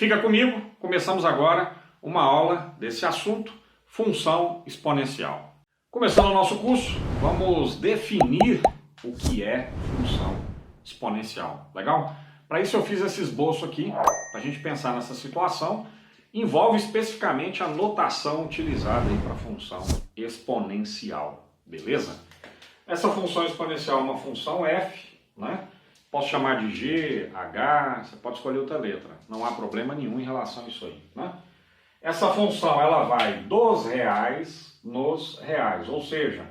Fica comigo, começamos agora uma aula desse assunto, função exponencial. Começando o nosso curso, vamos definir o que é função exponencial, legal? Para isso eu fiz esse esboço aqui, para a gente pensar nessa situação. Envolve especificamente a notação utilizada para a função exponencial, beleza? Essa função exponencial é uma função f, né? Posso chamar de g, h, você pode escolher outra letra, não há problema nenhum em relação a isso aí, né? Essa função ela vai dos reais nos reais, ou seja,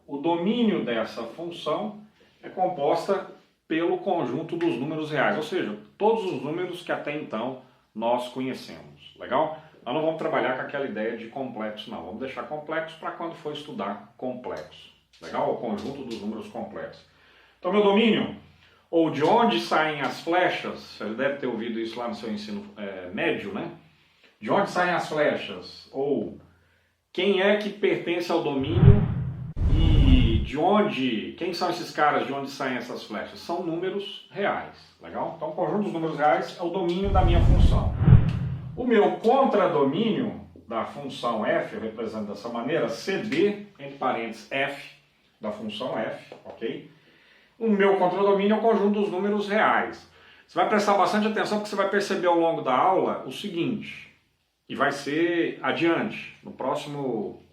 o domínio dessa função é composta pelo conjunto dos números reais, ou seja, todos os números que até então nós conhecemos, legal? Nós não vamos trabalhar com aquela ideia de complexo não, vamos deixar complexo para quando for estudar complexo, legal? O conjunto dos números complexos. Então meu domínio, ou de onde saem as flechas, você deve ter ouvido isso lá no seu ensino médio, né? De onde saem as flechas, ou quem é que pertence ao domínio e de onde, quem são esses caras de onde saem essas flechas? São números reais, legal? Então o conjunto dos números reais é o domínio da minha função. O meu contradomínio da função f, eu represento dessa maneira, CD, entre parênteses, f, da função f, ok? O meu contradomínio é o conjunto dos números reais. Você vai prestar bastante atenção porque você vai perceber ao longo da aula o seguinte, e vai ser adiante, no próximo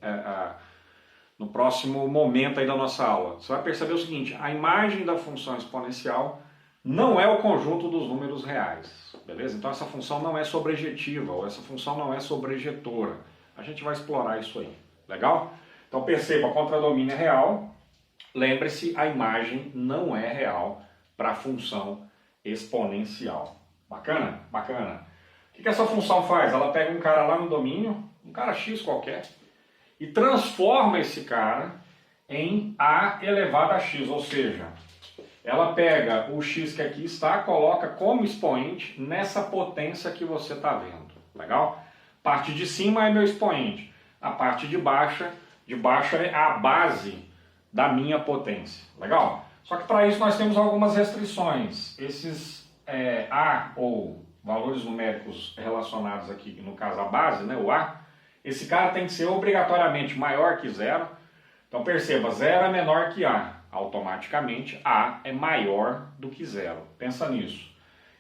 momento aí da nossa aula. Você vai perceber o seguinte, a imagem da função exponencial não é o conjunto dos números reais, beleza? Então essa função não é sobrejetiva, ou essa função não é sobrejetora. A gente vai explorar isso aí, legal? Então perceba, contradomínio é real. Lembre-se, a imagem não é real para a função exponencial. Bacana? Bacana. O que essa função faz? Ela pega um cara lá no domínio, um cara x qualquer, e transforma esse cara em a elevado a x, ou seja, ela pega o x que aqui está, coloca como expoente nessa potência que você está vendo. Legal? Parte de cima é meu expoente, a parte de baixo é a base da minha potência, legal? Só que para isso nós temos algumas restrições. Esses A ou valores numéricos relacionados aqui, no caso a base, né, o A, esse cara tem que ser obrigatoriamente maior que zero. Então perceba, zero é menor que A, automaticamente A é maior do que zero. Pensa nisso.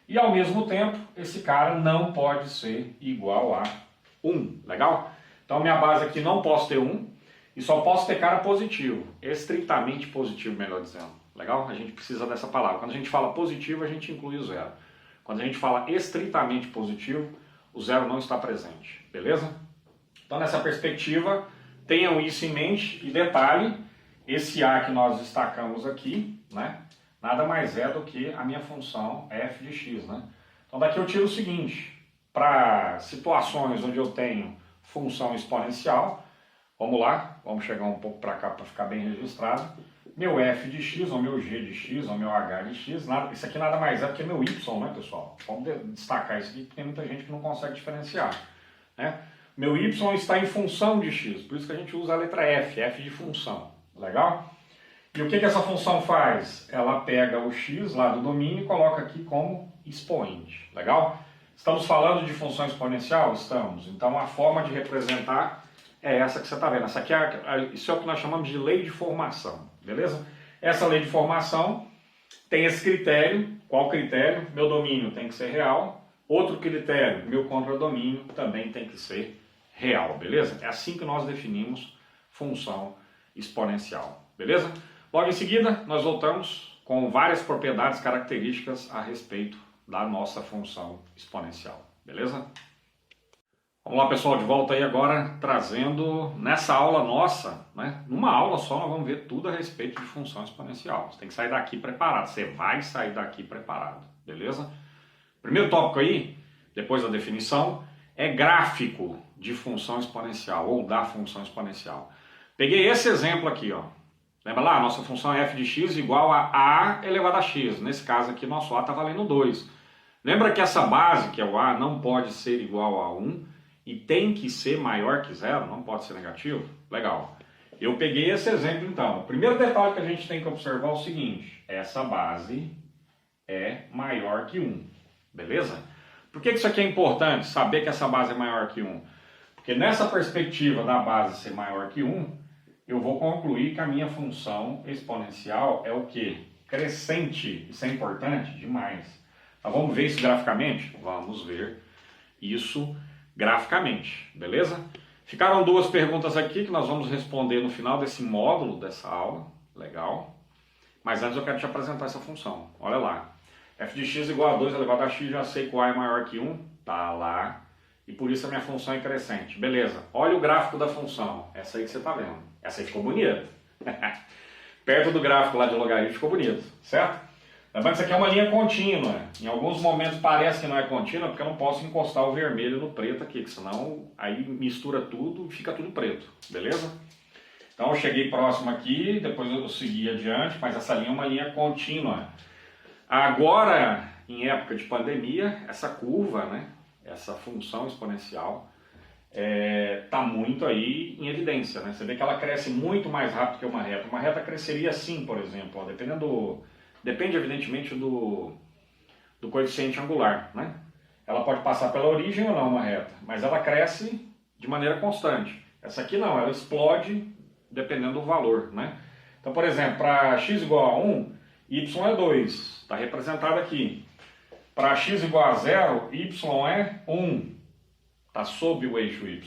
E ao mesmo tempo, esse cara não pode ser igual a 1, legal? Então minha base aqui não posso ter 1. E só posso ter cara positivo, estritamente positivo, melhor dizendo. Legal? A gente precisa dessa palavra. Quando a gente fala positivo, a gente inclui o zero. Quando a gente fala estritamente positivo, o zero não está presente. Beleza? Então, nessa perspectiva, tenham isso em mente. E detalhe, esse A que nós destacamos aqui, né, nada mais é do que a minha função f de x. Né? Então, daqui eu tiro o seguinte. Para situações onde eu tenho função exponencial, vamos lá, vamos chegar um pouco para cá para ficar bem registrado. Meu f de x, ou meu g de x, ou meu h de x, isso aqui nada mais é do que meu y, né, pessoal? Vamos destacar isso aqui, porque tem muita gente que não consegue diferenciar. Né? Meu y está em função de x, por isso que a gente usa a letra f, f de função. Legal? E o que essa função faz? Ela pega o x lá do domínio e coloca aqui como expoente. Legal? Estamos falando de função exponencial? Estamos. Então a forma de representar é essa que você está vendo. Essa aqui isso é o que nós chamamos de lei de formação, beleza? Essa lei de formação tem esse critério. Qual critério? Meu domínio tem que ser real. Outro critério, meu contradomínio também tem que ser real, beleza? É assim que nós definimos função exponencial, beleza? Logo em seguida, nós voltamos com várias propriedades características a respeito da nossa função exponencial, beleza? Vamos lá, pessoal, de volta aí agora, trazendo nessa aula nossa, né? Numa aula só nós vamos ver tudo a respeito de função exponencial. Você tem que sair daqui preparado, você vai sair daqui preparado, beleza? Primeiro tópico aí, depois da definição, é gráfico de função exponencial, ou da função exponencial. Peguei esse exemplo aqui, ó. Lembra lá? Nossa função é f de x igual a a elevado a x. Nesse caso aqui, nosso a está valendo 2. Lembra que essa base, que é o a, não pode ser igual a 1, e tem que ser maior que zero, não pode ser negativo? Legal. Eu peguei esse exemplo então. O primeiro detalhe que a gente tem que observar é o seguinte, essa base é maior que 1, beleza? Por que isso aqui é importante, saber que essa base é maior que 1? Porque nessa perspectiva da base ser maior que 1, eu vou concluir que a minha função exponencial é o quê? Crescente. Isso é importante demais. Então vamos ver isso graficamente? Vamos ver isso graficamente, beleza? Ficaram duas perguntas aqui que nós vamos responder no final desse módulo, dessa aula. Legal. Mas antes eu quero te apresentar essa função. Olha lá. f de x igual a 2 elevado a x, já sei que o a é maior que 1. Tá lá. E por isso a minha função é crescente. Beleza. Olha o gráfico da função. Essa aí que você está vendo. Essa aí ficou bonita. Perto do gráfico lá de logaritmo ficou bonito. Certo? Lembrando que isso aqui é uma linha contínua. Em alguns momentos parece que não é contínua, porque eu não posso encostar o vermelho no preto aqui, que senão aí mistura tudo e fica tudo preto. Beleza? Então eu cheguei próximo aqui, depois eu segui adiante, mas essa linha é uma linha contínua. Agora, em época de pandemia, essa curva, né, essa função exponencial, está muito aí em evidência. Né? Você vê que ela cresce muito mais rápido que uma reta. Uma reta cresceria assim, por exemplo, ó, depende evidentemente do coeficiente angular. Né? Ela pode passar pela origem ou não uma reta, mas ela cresce de maneira constante. Essa aqui não, ela explode dependendo do valor. Né? Então, por exemplo, para x igual a 1, y é 2, está representado aqui. Para x igual a 0, y é 1, está sob o eixo y.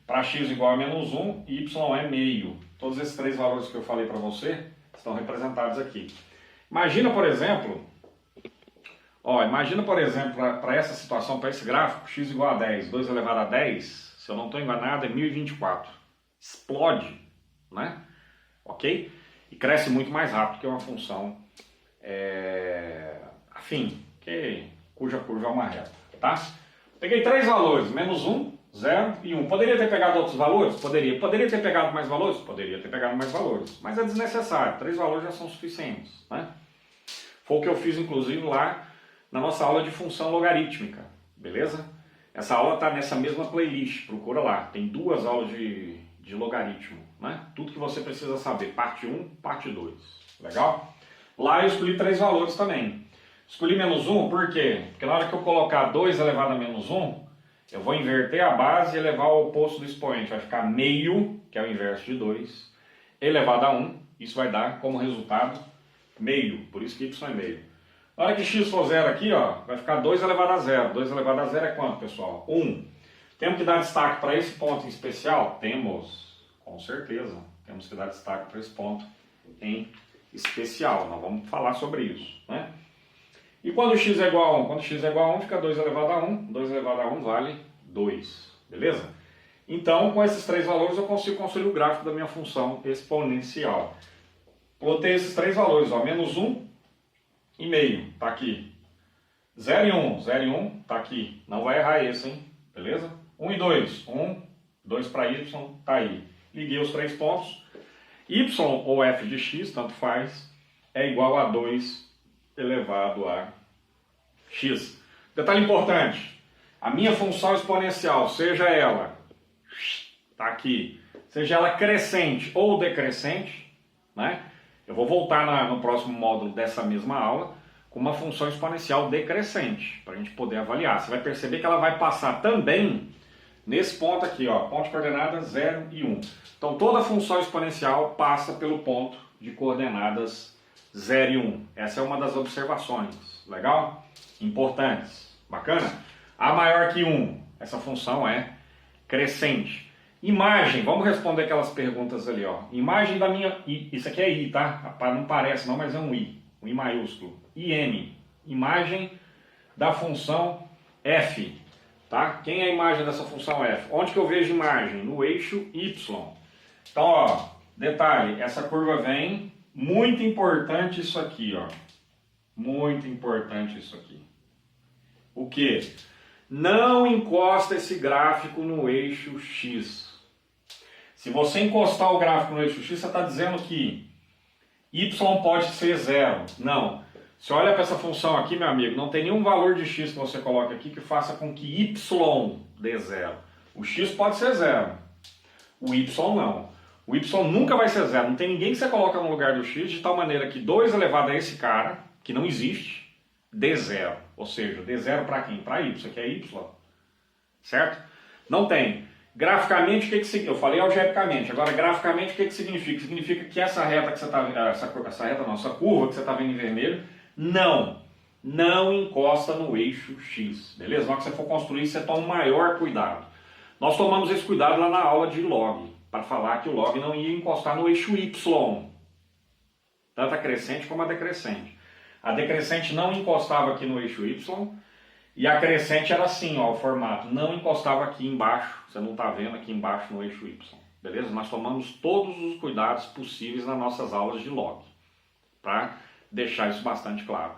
Para x igual a menos 1, y é meio. Todos esses três valores que eu falei para você estão representados aqui. Imagina, por exemplo, para essa situação, para esse gráfico, x igual a 10, 2 elevado a 10, se eu não estou enganado, é 1024. Explode, né? Ok? E cresce muito mais rápido que uma função afim, cuja curva é uma reta, tá? Peguei três valores, menos 1, 0 e 1. Poderia ter pegado outros valores? Poderia. Poderia ter pegado mais valores? Poderia ter pegado mais valores. Mas é desnecessário, três valores já são suficientes, né? Foi o que eu fiz, inclusive, lá na nossa aula de função logarítmica, beleza? Essa aula está nessa mesma playlist, procura lá. Tem duas aulas de logaritmo, né? Tudo que você precisa saber, parte 1, parte 2, legal? Lá eu escolhi três valores também. Escolhi menos 1, por quê? Porque na hora que eu colocar 2 elevado a menos 1, eu vou inverter a base e elevar ao oposto do expoente. Vai ficar meio, que é o inverso de 2, elevado a 1. Isso vai dar como resultado meio, por isso que y é meio. Na hora que x for 0 aqui, ó, vai ficar 2 elevado a 0. 2 elevado a 0 é quanto, pessoal? 1. Temos que dar destaque para esse ponto em especial? Temos, com certeza. Temos que dar destaque para esse ponto em especial. Nós vamos falar sobre isso, né? E quando x é igual a 1? Quando x é igual a 1, fica 2 elevado a 1. 2 elevado a 1 vale 2. Beleza? Então, com esses três valores, eu consigo construir o gráfico da minha função exponencial. Plotei esses três valores, ó, menos 1 e meio, está aqui. 0 e 1, 0 e 1, está aqui. Não vai errar esse, hein? Beleza? 1 e 2, 1, 2 para y, está aí. Liguei os três pontos. Y ou f de x, tanto faz, é igual a 2 elevado a x. Detalhe importante, a minha função exponencial, seja ela, está aqui, seja ela crescente ou decrescente, né? Eu vou voltar no próximo módulo dessa mesma aula com uma função exponencial decrescente, para a gente poder avaliar. Você vai perceber que ela vai passar também nesse ponto aqui, ó, ponto de coordenadas 0 e 1. Então toda função exponencial passa pelo ponto de coordenadas 0 e 1. Essa é uma das observações. Legal? Importantes. Bacana? A maior que 1. Essa função é crescente. Imagem. Vamos responder aquelas perguntas ali, ó. Imagem da minha... Isso aqui é I, tá? Não parece não, mas é um I. Um I maiúsculo. IM. Imagem da função F. Tá? Quem é a imagem dessa função F? Onde que eu vejo imagem? No eixo Y. Então, ó, detalhe. Essa curva vem... Muito importante isso aqui, ó. Muito importante isso aqui. O que? Não encosta esse gráfico no eixo X. Se você encostar o gráfico no eixo X, você está dizendo que y pode ser 0. Não. Você olha para essa função aqui, meu amigo, não tem nenhum valor de x que você coloca aqui que faça com que y dê 0. O x pode ser 0. O y não. O y nunca vai ser 0. Não tem ninguém que você coloca no lugar do x de tal maneira que 2 elevado a esse cara, que não existe, dê 0. Ou seja, dê zero para quem? Para y, que é y. Certo? Não tem. Graficamente, o que significa? Eu falei algebricamente, agora graficamente o que significa? Significa que essa reta que você está vendo, essa curva que você está vendo em vermelho, não encosta no eixo X, beleza? Na hora que você for construir, você toma um maior cuidado. Nós tomamos esse cuidado lá na aula de log, para falar que o log não ia encostar no eixo Y, tanto a crescente como a decrescente. A decrescente não encostava aqui no eixo Y, e a crescente era assim, ó, o formato, não encostava aqui embaixo, você não está vendo aqui embaixo no eixo Y, beleza? Nós tomamos todos os cuidados possíveis nas nossas aulas de log, para deixar isso bastante claro.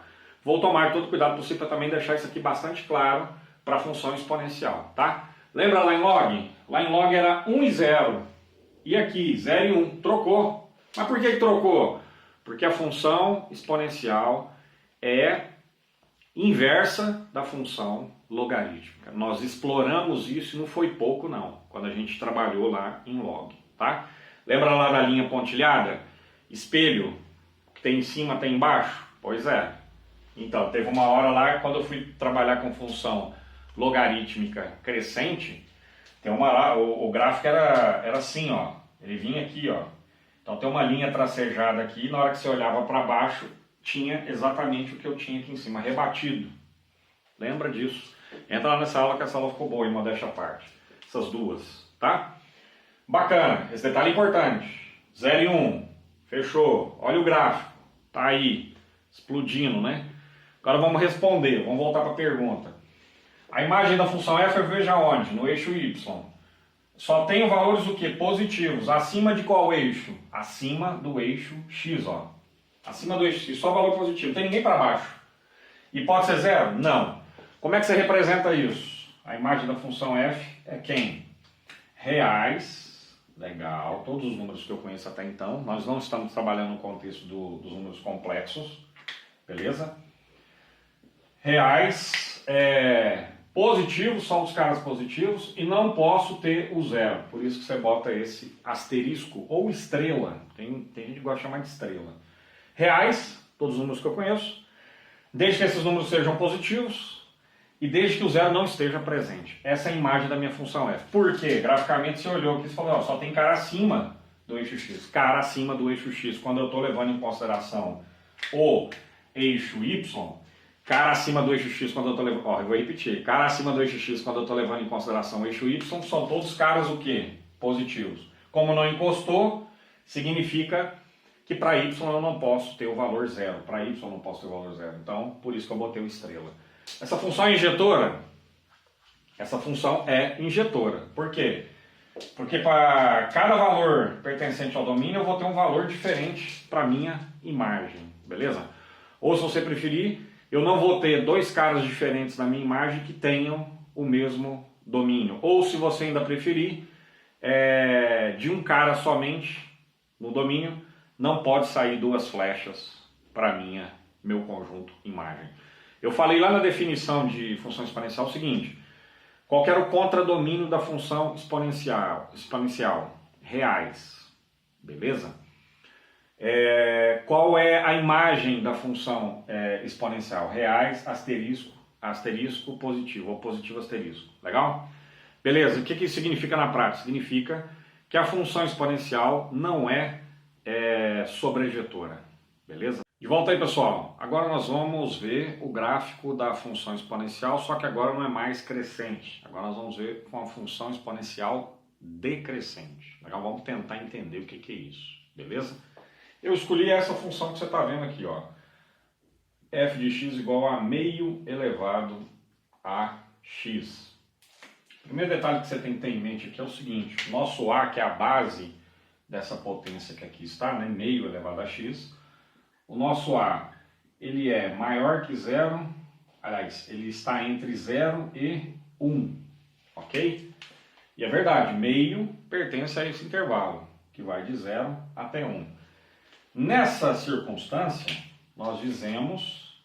Vou tomar todo o cuidado possível para também deixar isso aqui bastante claro para a função exponencial, tá? Lembra lá em log? Lá em log era 1 e 0, e aqui 0 e 1, trocou. Mas por que trocou? Porque a função exponencial é inversa da função logarítmica. Nós exploramos isso e não foi pouco não, quando a gente trabalhou lá em log, tá? Lembra lá da linha pontilhada? Espelho, que tem em cima, tem embaixo? Pois é. Então, teve uma hora lá, quando eu fui trabalhar com função logarítmica crescente, tem uma lá, o gráfico era assim, ó, ele vinha aqui, ó. Então tem uma linha tracejada aqui, na hora que você olhava para baixo, tinha exatamente o que eu tinha aqui em cima, rebatido. Lembra disso? Entra lá nessa aula que essa aula ficou boa, em modéstia à parte. Essas duas, tá? Bacana, esse detalhe é importante. 0 e 1, fechou. Olha o gráfico, tá aí, explodindo, né? Agora vamos responder, vamos voltar para a pergunta. A imagem da função f eu vejo aonde? No eixo y. Só tenho valores o quê? Positivos. Acima de qual eixo? Acima do eixo x, ó. Acima do eixo x, só valor positivo, não tem ninguém para baixo. E pode ser zero? Não. Como é que você representa isso? A imagem da função f é quem? Reais, legal, todos os números que eu conheço até então. Nós não estamos trabalhando no contexto dos números complexos, beleza? Reais, positivos são os caras positivos e não posso ter o zero. Por isso que você bota esse asterisco ou estrela. Tem gente que gosta de chamar de estrela. Reais, todos os números que eu conheço, desde que esses números sejam positivos e desde que o zero não esteja presente. Essa é a imagem da minha função f. Por quê? Graficamente você olhou aqui e falou, ó, só tem cara acima do eixo x. Cara acima do eixo x, quando eu estou levando em consideração o eixo y, cara acima do eixo x quando eu estou levando... Ó, eu vou repetir. Cara acima do eixo x quando eu estou levando em consideração o eixo y, são todos caras o quê? Positivos. Como não encostou, significa que para y eu não posso ter o valor zero. Para y eu não posso ter o valor zero. Então, por isso que eu botei o estrela. Essa função é injetora? Essa função é injetora. Por quê? Porque para cada valor pertencente ao domínio eu vou ter um valor diferente para a minha imagem. Beleza? Ou se você preferir, eu não vou ter dois caras diferentes na minha imagem que tenham o mesmo domínio. Ou se você ainda preferir, de um cara somente no domínio, não pode sair duas flechas para meu conjunto imagem. Eu falei lá na definição de função exponencial o seguinte: qual que era o contradomínio da função exponencial? Reais. Beleza? Qual é a imagem da função exponencial? Reais, asterisco, positivo, ou positivo asterisco. Legal? Beleza, o que isso significa na prática? Significa que a função exponencial não é sobrejetora. Beleza? E volta aí, pessoal. Agora nós vamos ver o gráfico da função exponencial, só que agora não é mais crescente. Agora nós vamos ver com a função exponencial decrescente. Legal? Vamos tentar entender o que é isso. Beleza? Eu escolhi essa função que você está vendo aqui, ó. f de x igual a meio elevado a x. O primeiro detalhe que você tem que ter em mente aqui é o seguinte: nosso a, que é a base dessa potência que aqui está, né, meio elevado a x, o nosso a, ele é maior que zero, aliás, ele está entre 0 e 1, ok? E é verdade, meio pertence a esse intervalo, que vai de 0 até 1. Nessa circunstância, nós dizemos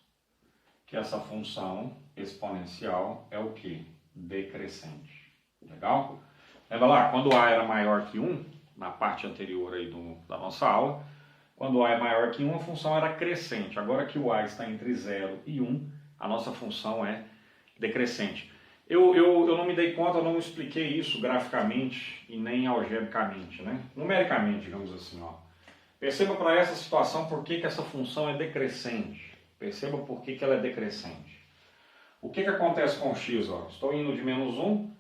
que essa função exponencial é o que? Decrescente. Legal? Lembra lá, quando a era maior que 1, na parte anterior aí da nossa aula, quando a é maior que 1, a função era crescente. Agora que o a está entre 0 e 1, a nossa função é decrescente. Eu não me dei conta, eu não expliquei isso graficamente e nem algebricamente, né? Numericamente, digamos assim, ó. Perceba para essa situação por que essa função é decrescente. Perceba por que ela é decrescente. O que acontece com x? Ó? Estou indo de menos 1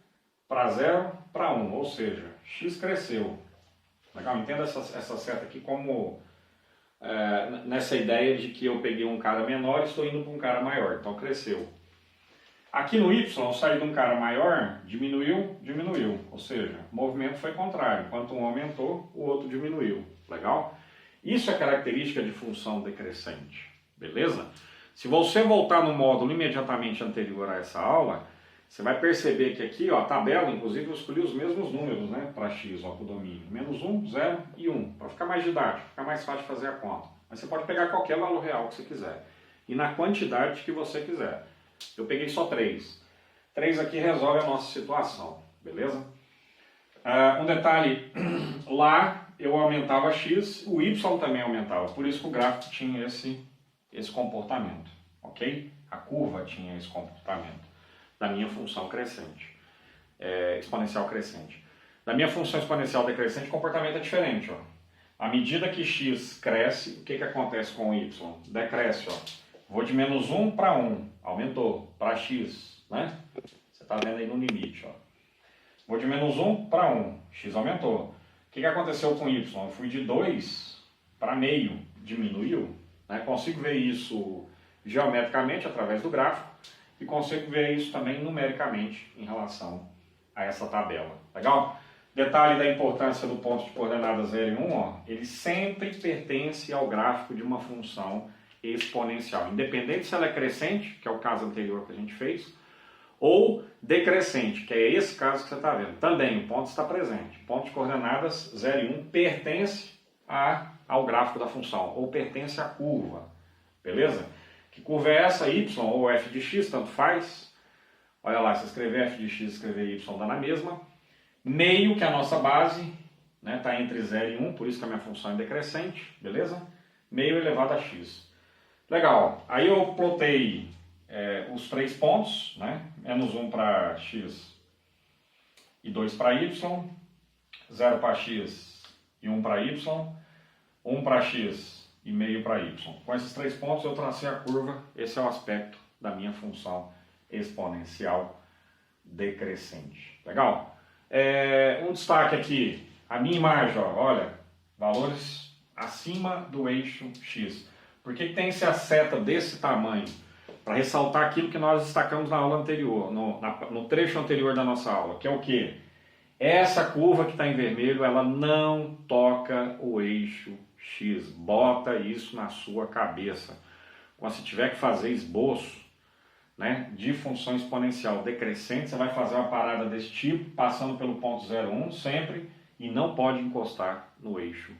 para 0 para 1, ou seja, x cresceu. Legal? Entenda essa seta aqui como nessa ideia de que eu peguei um cara menor e estou indo para um cara maior, então cresceu. Aqui no y, eu saí de um cara maior, diminuiu, diminuiu, ou seja, o movimento foi contrário, enquanto um aumentou, o outro diminuiu. Legal? Isso é característica de função decrescente, beleza? Se você voltar no módulo imediatamente anterior a essa aula, você vai perceber que aqui, ó, a tabela, inclusive eu escolhi os mesmos números, né, para x, ó, para o domínio. Menos 1, 0 e 1, para ficar mais didático, ficar mais fácil de fazer a conta. Mas você pode pegar qualquer valor real que você quiser, e na quantidade que você quiser. Eu peguei só 3. 3 aqui resolve a nossa situação, beleza? Um detalhe, lá eu aumentava x, o y também aumentava, por isso que o gráfico tinha esse comportamento, ok? A curva tinha esse comportamento da minha função crescente, exponencial crescente. Da minha função exponencial decrescente, o comportamento é diferente, ó. À medida que x cresce, o que acontece com o y? Decresce, ó. Vou de menos 1 para 1, aumentou, para x, né? Você está vendo aí no limite, ó. Vou de menos 1 para 1, x aumentou. O que aconteceu com y? Eu fui de 2 para meio, diminuiu. Né? Consigo ver isso geometricamente através do gráfico e consigo ver isso também numericamente em relação a essa tabela. Legal? Detalhe da importância do ponto de coordenadas 0 e 1, ó, ele sempre pertence ao gráfico de uma função exponencial, independente se ela é crescente, que é o caso anterior que a gente fez, ou decrescente, que é esse caso que você está vendo. Também o ponto está presente. Ponto de coordenadas 0 e 1 pertence ao gráfico da função, ou pertence à curva. Beleza? Que curva é essa? Y ou f de x, tanto faz. Olha lá, se escrever f de x e escrever y dá na mesma. Meio, que é a nossa base, né, tá entre 0 e 1, por isso que a minha função é decrescente, beleza? Meio elevado a x. Legal, aí eu plotei os 3 pontos, né? Menos 1 para x e 2 para y, 0 para x e 1 para y, 1 para x e meio para y. Com esses 3 pontos eu tracei a curva, esse é o aspecto da minha função exponencial decrescente. Legal? Um destaque aqui, a minha imagem, ó, olha, valores acima do eixo x. Por que tem essa seta desse tamanho? Para ressaltar aquilo que nós destacamos na aula anterior, no trecho anterior da nossa aula, que é o quê? Essa curva que está em vermelho, ela não toca o eixo x. Bota isso na sua cabeça. Quando você tiver que fazer esboço, né, de função exponencial decrescente, você vai fazer uma parada desse tipo, passando pelo ponto 0,1 sempre, e não pode encostar no eixo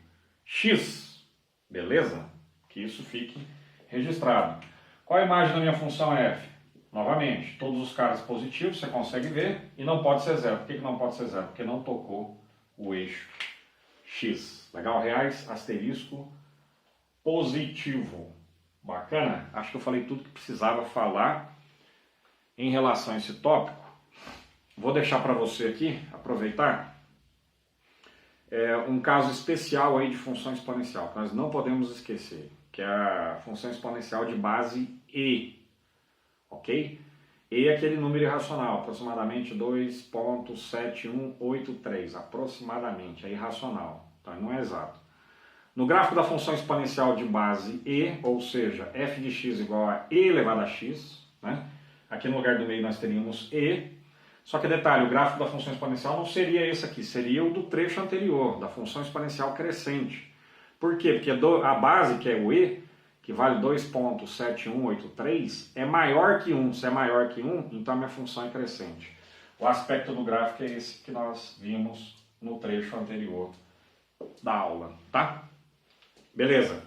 x. Beleza? Que isso fique registrado. Qual a imagem da minha função f? Novamente, todos os caras positivos, você consegue ver, e não pode ser zero. Por que não pode ser zero? Porque não tocou o eixo x. Legal? Reais, asterisco, positivo. Bacana? Acho que eu falei tudo que precisava falar em relação a esse tópico. Vou deixar para você aqui, aproveitar, um caso especial aí de função exponencial, que nós não podemos esquecer, que é a função exponencial de base e, ok? E é aquele número irracional, aproximadamente 2,7183, aproximadamente, é irracional, então não é exato. No gráfico da função exponencial de base e, ou seja, f de x igual a e elevado a x, né? Aqui no lugar do meio nós teríamos e, só que detalhe, o gráfico da função exponencial não seria esse aqui, seria o do trecho anterior, da função exponencial crescente. Por quê? Porque a base, que é o e, que vale 2,7183, é maior que 1. Se é maior que 1, então a minha função é crescente. O aspecto do gráfico é esse que nós vimos no trecho anterior da aula, tá? Beleza.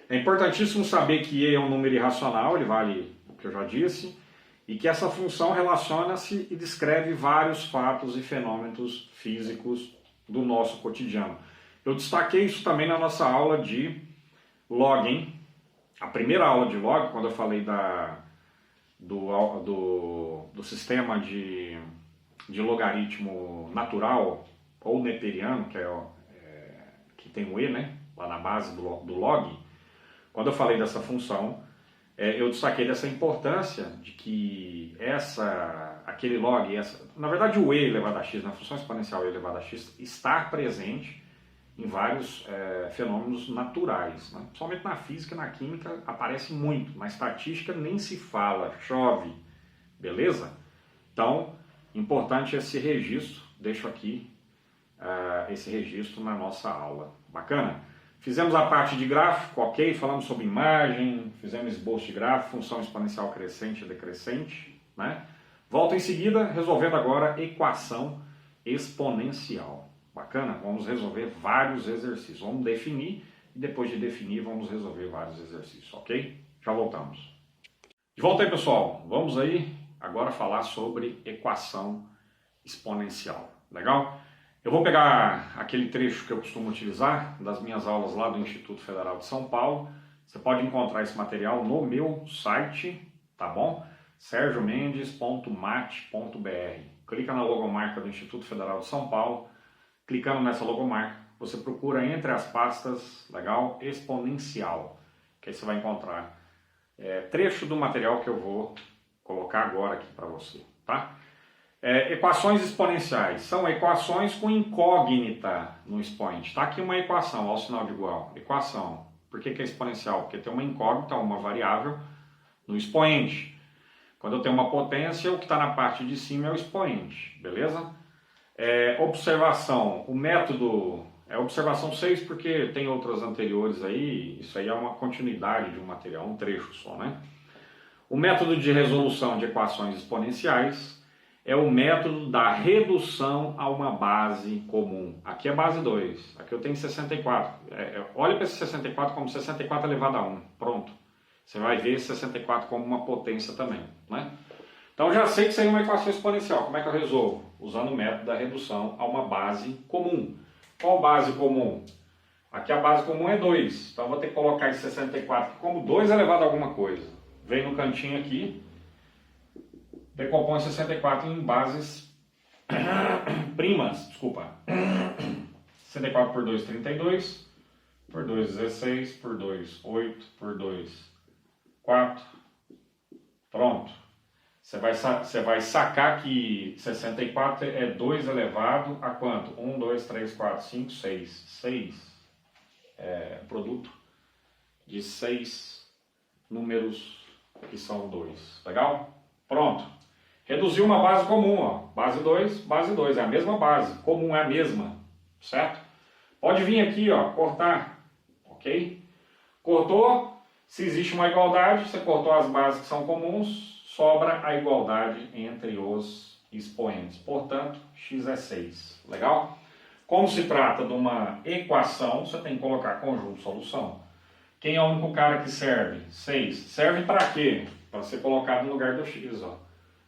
É importantíssimo saber que e é um número irracional, ele vale o que eu já disse, e que essa função relaciona-se e descreve vários fatos e fenômenos físicos do nosso cotidiano. Eu destaquei isso também na nossa aula de log, hein? A primeira aula de log, quando eu falei da do sistema de logaritmo natural ou neperiano, que tem o e, né, lá na base do log, quando eu falei dessa função, eu destaquei dessa importância de que aquele log, na verdade o e elevado a x, na função exponencial e elevado a x, estar presente em vários fenômenos naturais, né? Principalmente na física e na química aparece muito, na estatística nem se fala, chove, beleza? Então, importante esse registro, deixo aqui esse registro na nossa aula, bacana? Fizemos a parte de gráfico, ok, falamos sobre imagem, fizemos esboço de gráfico, função exponencial crescente e decrescente, né? Volto em seguida, resolvendo agora equação exponencial. Bacana? Vamos resolver vários exercícios. Vamos definir e depois de definir vamos resolver vários exercícios, ok? Já voltamos. De volta aí, pessoal. Vamos aí agora falar sobre equação exponencial. Legal? Eu vou pegar aquele trecho que eu costumo utilizar das minhas aulas lá do Instituto Federal de São Paulo. Você pode encontrar esse material no meu site, tá bom? sergiomendes.mat.br. Clica na logomarca do Instituto Federal de São Paulo. Clicando nessa logomarca, você procura entre as pastas, legal, exponencial, que aí você vai encontrar trecho do material que eu vou colocar agora aqui para você, tá? Equações exponenciais são equações com incógnita no expoente. Tá aqui uma equação, olha o sinal de igual, equação. Por que é exponencial? Porque tem uma incógnita, uma variável no expoente. Quando eu tenho uma potência, o que está na parte de cima é o expoente, beleza? Observação, o método é observação 6 porque tem outras anteriores aí, isso aí é uma continuidade de um material, um trecho só, né? O método de resolução de equações exponenciais é o método da redução a uma base comum. Aqui é base 2, aqui eu tenho 64. Olha para esse 64 como 64 elevado a 1, pronto. Você vai ver esse 64 como uma potência também, né? Então já sei que isso aí é uma equação exponencial. Como é que eu resolvo? Usando o método da redução a uma base comum. Qual base comum? Aqui a base comum é 2. Então eu vou ter que colocar esse 64 como 2 elevado a alguma coisa. Vem no cantinho aqui, decompõe 64 em bases primas. Desculpa. 64 por 2, 32. Por 2, 16. Por 2, 8. Por 2, 4. Pronto. Você vai sacar que 64 é 2 elevado a quanto? 1, 2, 3, 4, 5, 6. 6 produto de 6 números que são 2. Legal? Pronto. Reduziu uma base comum, ó. Base 2, é a mesma base. Comum é a mesma, certo? Pode vir aqui, ó, cortar, ok? Cortou, se existe uma igualdade, você cortou as bases que são comuns, sobra a igualdade entre os expoentes. Portanto, x é 6. Legal? Como se trata de uma equação, você tem que colocar conjunto solução. Quem é o único cara que serve? 6. Serve para quê? Para ser colocado no lugar do x. Ó.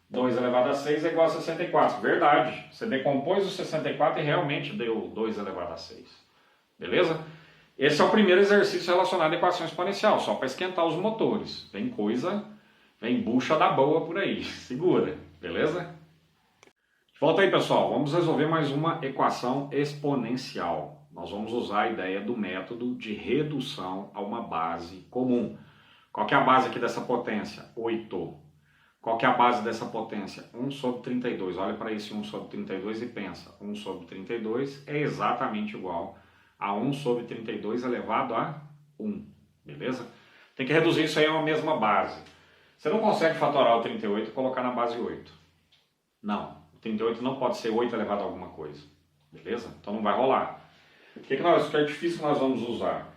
2 elevado a 6 é igual a 64. Verdade. Você decompôs o 64 e realmente deu 2 elevado a 6. Beleza? Esse é o primeiro exercício relacionado à equação exponencial, só para esquentar os motores. Vem bucha da boa por aí. Segura. Beleza? Volta aí, pessoal. Vamos resolver mais uma equação exponencial. Nós vamos usar a ideia do método de redução a uma base comum. Qual que é a base aqui dessa potência? 8. Qual que é a base dessa potência? 1 sobre 32. Olha para esse 1 sobre 32 e pensa. 1 sobre 32 é exatamente igual a 1 sobre 32 elevado a 1. Beleza? Tem que reduzir isso aí a uma mesma base. Você não consegue fatorar o 38 e colocar na base 8. Não. O 38 não pode ser 8 elevado a alguma coisa. Beleza? Então não vai rolar. Que artifício que nós vamos usar?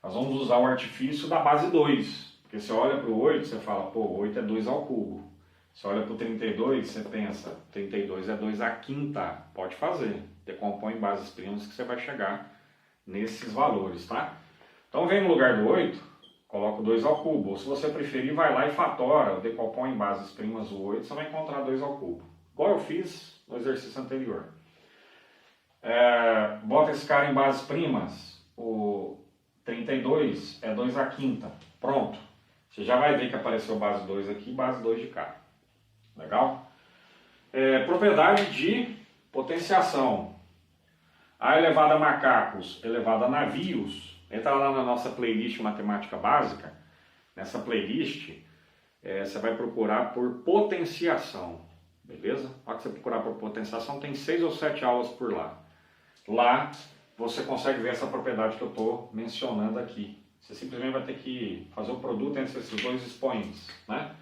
Nós vamos usar o artifício da base 2. Porque você olha para o 8 e você fala, pô, 8 é 2 ao cubo. Você olha para o 32 você pensa, 32 é 2 à quinta. Pode fazer. Decompõe em bases primas que você vai chegar nesses valores, tá? Então vem no lugar do 8, coloca o 2 ao cubo. Ou se você preferir, vai lá e fatora, decompõe em bases primas o 8, você vai encontrar 2 ao cubo. Igual eu fiz no exercício anterior. Bota esse cara em bases primas, o 32 é 2 à quinta. Pronto. Você já vai ver que apareceu base 2 aqui, base 2 de cá. Legal? Propriedade de potenciação. A elevada a macacos, elevada a navios. Entra lá na nossa playlist Matemática Básica. Nessa playlist, você vai procurar por potenciação. Beleza? Na hora que você procurar por potenciação, tem 6 ou 7 aulas por lá. Lá você consegue ver essa propriedade que eu estou mencionando aqui. Você simplesmente vai ter que fazer o produto entre esses dois expoentes, né?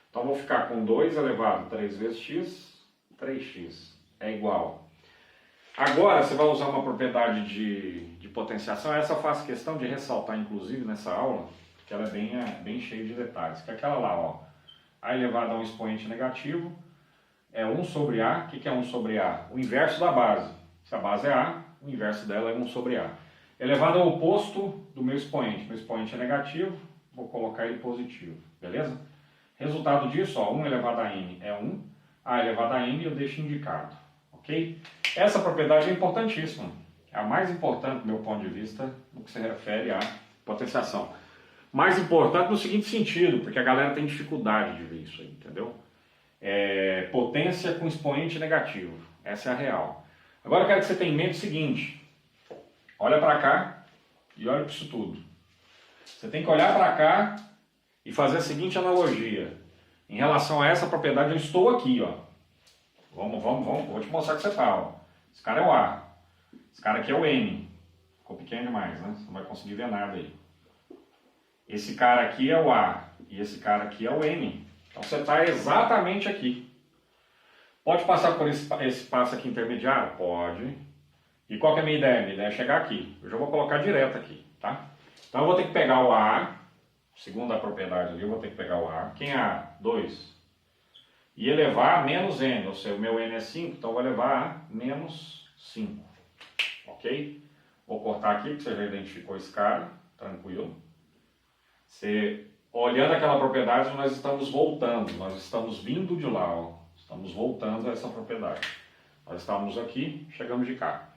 Então, eu vou ficar com 2 elevado a 3 vezes x, 3x é igual. Agora, você vai usar uma propriedade de potenciação. Essa eu faço questão de ressaltar, inclusive, nessa aula, porque ela é bem cheia de detalhes. Que é aquela lá, ó, a elevado a um expoente negativo é 1 sobre a. O que é 1 sobre a? O inverso da base. Se a base é a, o inverso dela é 1 sobre a. Elevado ao oposto do meu expoente. Meu expoente é negativo, vou colocar ele positivo, beleza? Resultado disso, ó, 1 elevado a n é 1, a elevado a n eu deixo indicado, ok? Essa propriedade é importantíssima, é a mais importante do meu ponto de vista no que se refere à potenciação. Mais importante no seguinte sentido, porque a galera tem dificuldade de ver isso aí, entendeu? Potência com expoente negativo, essa é a real. Agora eu quero que você tenha em mente o seguinte, olha para cá e olha para isso tudo. Você tem que olhar para cá e fazer a seguinte analogia. Em relação a essa propriedade, eu estou aqui, ó. Vamos, vou te mostrar que você está, ó. Esse cara é o A. Esse cara aqui é o N. Ficou pequeno demais, né? Você não vai conseguir ver nada aí. Esse cara aqui é o A e esse cara aqui é o N. Então você está exatamente aqui. Pode passar por esse espaço aqui intermediário? Pode. E qual que é a minha ideia? Minha ideia é chegar aqui. Eu já vou colocar direto aqui, tá? Então eu vou ter que pegar o A, segundo a propriedade ali, eu vou ter que pegar o A. Quem é A? 2. E elevar a menos N, ou seja, o meu N é 5, então eu vou levar a menos 5. Ok? Vou cortar aqui, porque você já identificou esse cara, tranquilo. Olhando aquela propriedade, nós estamos voltando, nós estamos vindo de lá, ó. Estamos voltando a essa propriedade. Nós estávamos aqui, chegamos de cá.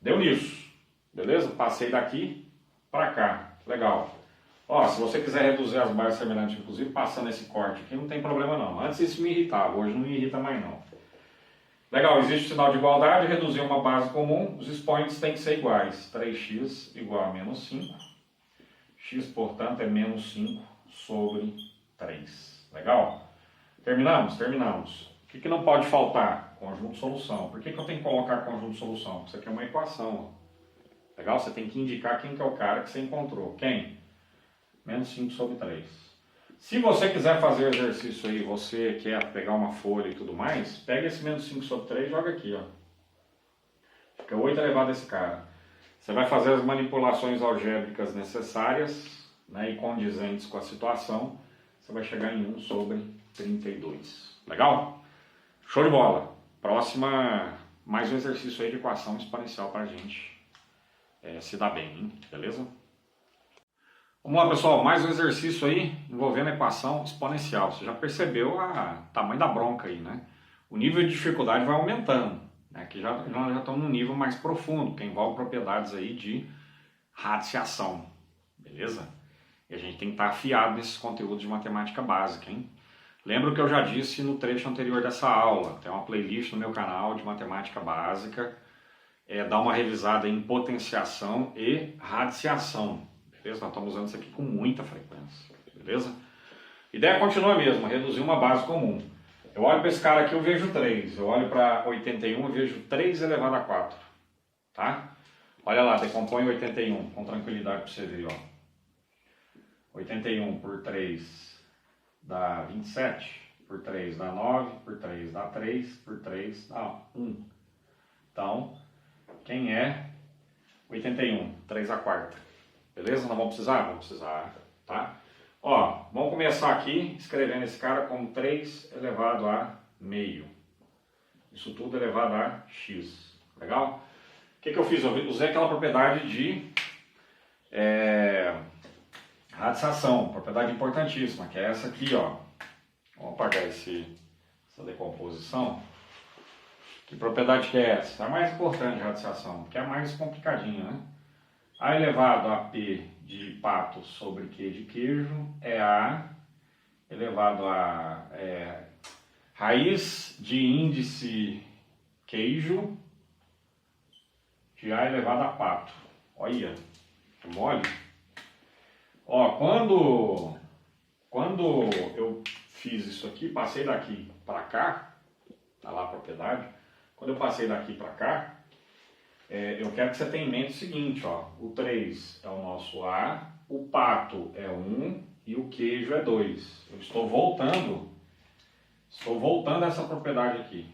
Deu nisso, beleza? Passei daqui para cá, legal. Ó, se você quiser reduzir as bases semelhantes, inclusive passando esse corte aqui, não tem problema não. Antes isso me irritava, hoje não me irrita mais não. Legal, existe o sinal de igualdade, reduzir uma base comum, os expoentes têm que ser iguais. 3x igual a menos 5. X, portanto, é menos 5 sobre 3. Legal? Terminamos? Terminamos. O que não pode faltar? Conjunto de solução. Por que eu tenho que colocar conjunto de solução? Porque isso aqui é uma equação. Ó. Legal? Você tem que indicar quem que é o cara que você encontrou. Quem? Menos 5 sobre 3. Se você quiser fazer o exercício aí, você quer pegar uma folha e tudo mais, pega esse menos 5 sobre 3 e joga aqui. Ó. Fica 8 elevado a esse cara. Você vai fazer as manipulações algébricas necessárias, né, e condizentes com a situação. Você vai chegar em 1 sobre 32. Legal? Show de bola! Próxima, mais um exercício aí de equação exponencial para a gente se dar bem, hein? Beleza? Vamos lá, pessoal, mais um exercício aí envolvendo a equação exponencial. Você já percebeu o tamanho da bronca aí, né? O nível de dificuldade vai aumentando, né? Aqui nós já estamos num nível mais profundo, que envolve propriedades aí de radiciação, beleza? E a gente tem que estar afiado nesses conteúdos de matemática básica, hein? Lembra o que eu já disse no trecho anterior dessa aula, tem uma playlist no meu canal de matemática básica, dá uma revisada em potenciação e radiciação, beleza? Nós estamos usando isso aqui com muita frequência, beleza? A ideia continua a mesma, reduzir uma base comum. Eu olho para esse cara aqui, eu vejo 3, eu olho para 81, eu vejo 3 elevado a 4, tá? Olha lá, decompõe 81, com tranquilidade para você ver, ó. 81 por 3... dá 27, por 3 dá 9, por 3 dá 3, por 3 dá 1. Então, quem é 81? 3 a quarta. Beleza? Não vamos precisar? Vamos precisar, tá? Ó, vamos começar aqui escrevendo esse cara como 3 elevado a meio. Isso tudo elevado a x. Legal? O que eu fiz? Eu usei aquela propriedade de radiciação, propriedade importantíssima, que é essa aqui, ó. Vamos apagar essa decomposição. Que propriedade que é essa? É a mais importante de radiciação, que é a mais complicadinha, né? A elevado a P de pato sobre Q de queijo é A elevado a raiz de índice queijo de A elevado a 4. Olha, é mole. Ó, quando eu fiz isso aqui, passei daqui para cá, tá lá a propriedade, quando eu passei daqui para cá, eu quero que você tenha em mente o seguinte, ó, o 3 é o nosso A, o pato é 1 e o queijo é 2. Eu estou voltando essa propriedade aqui,